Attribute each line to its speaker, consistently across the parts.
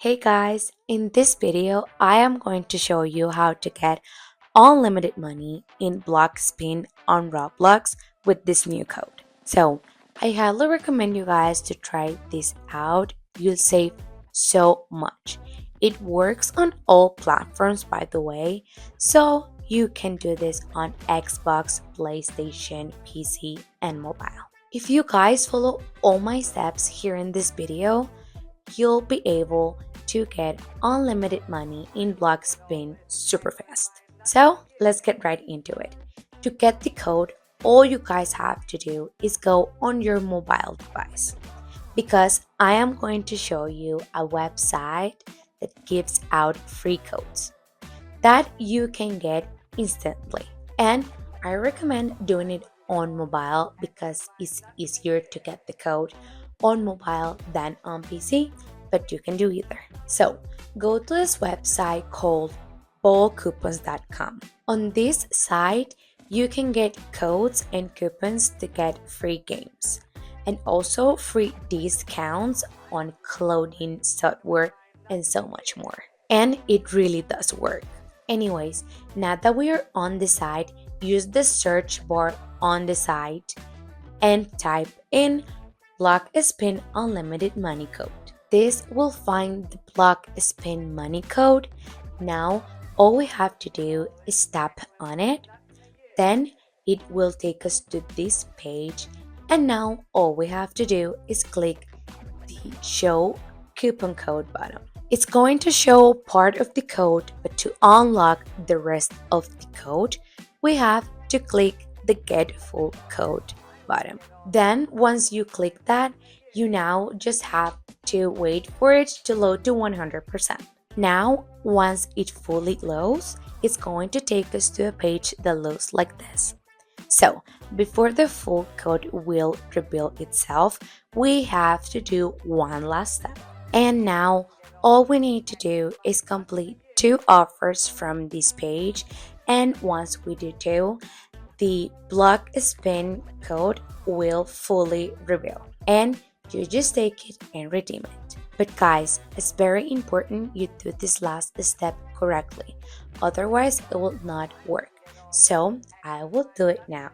Speaker 1: Hey guys, in this video, I am going to show you how to get unlimited money in Blockspin on Roblox with this new code. So, I highly recommend you guys to try this out. You'll save so much. It works on all platforms, by the way, so you can do this on Xbox, PlayStation, PC, and mobile. If you guys follow all my steps here in this video, you'll be able to get unlimited money in Blockspin super fast. So let's get right into it. To get the code, all you guys have to do is go on your mobile device, because I am going to show you a website that gives out free codes that you can get instantly. And I recommend doing it on mobile because it's easier to get the code on mobile than on PC, but you can do either. So go to this website called ballcoupons.com. On this site, you can get codes and coupons to get free games and also free discounts on clothing, software, and so much more. And it really does work. Anyways, now that we are on the site, use the search bar on the site and type in Blockspin Unlimited Money Code. This will find the Blockspin Money Code. Now, all we have to do is tap on it. Then it will take us to this page. And now all we have to do is click the Show Coupon Code button. It's going to show part of the code, but to unlock the rest of the code, we have to click the Get Full Code button. Then once you click that, you now just have to wait for it to load to 100%. Now, once it fully loads, it's going to take us to a page that looks like this. So, before the full code will reveal itself, we have to do one last step. And now, all we need to do is complete 2 offers from this page, and once we do 2, the Blockspin code will fully reveal, and you just take it and redeem it. But guys, it's very important you do this last step correctly, otherwise it will not work. So I will do it now.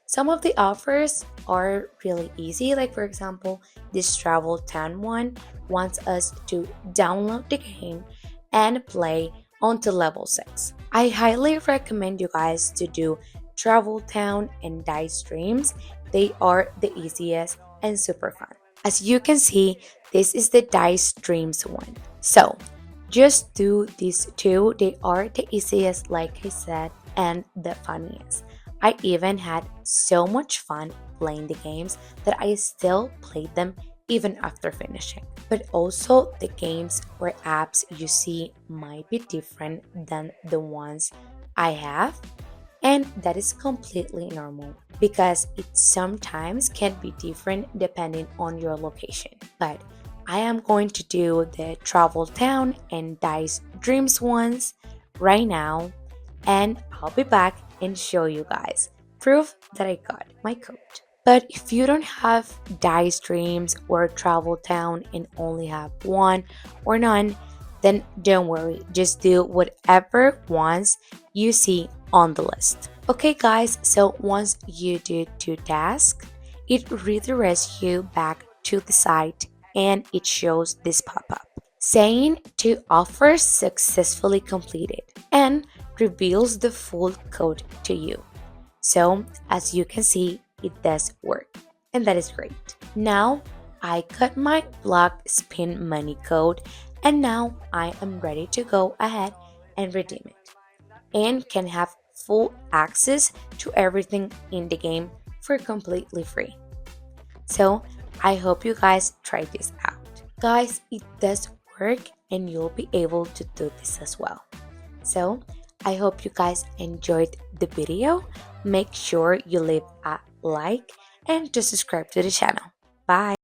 Speaker 1: Some of the offers are really easy, like for example, this Travel Town one wants us to download the game and play until level 6. I highly recommend you guys to do Travel Town and Dice Dreams. They are the easiest and super fun. As you can see, this is the Dice Dreams one. So just do these 2. They are the easiest, like I said, and the funniest. I even had so much fun playing the games that I still played them even after finishing. But also the games or apps you see might be different than the ones I have, and that is completely normal because it sometimes can be different depending on your location. But I am going to do the Travel Town and Dice Dreams ones right now, and I'll be back and show you guys proof that I got my code. But if you don't have Dice Dreams or Travel Town and only have one or none, then don't worry, just do whatever ones you see on the list. Okay guys, so once you do 2 tasks, it redirects you back to the site and it shows this pop-up saying 2 offers successfully completed and reveals the full code to you. So as you can see, it does work, and that is great. Now I got my Blockspin money code, and now I am ready to go ahead and redeem it and can have full access to everything in the game for completely free. So I hope you guys try this out. Guys, it does work and you'll be able to do this as well. So I hope you guys enjoyed the video. Make sure you leave a like and to subscribe to the channel. Bye!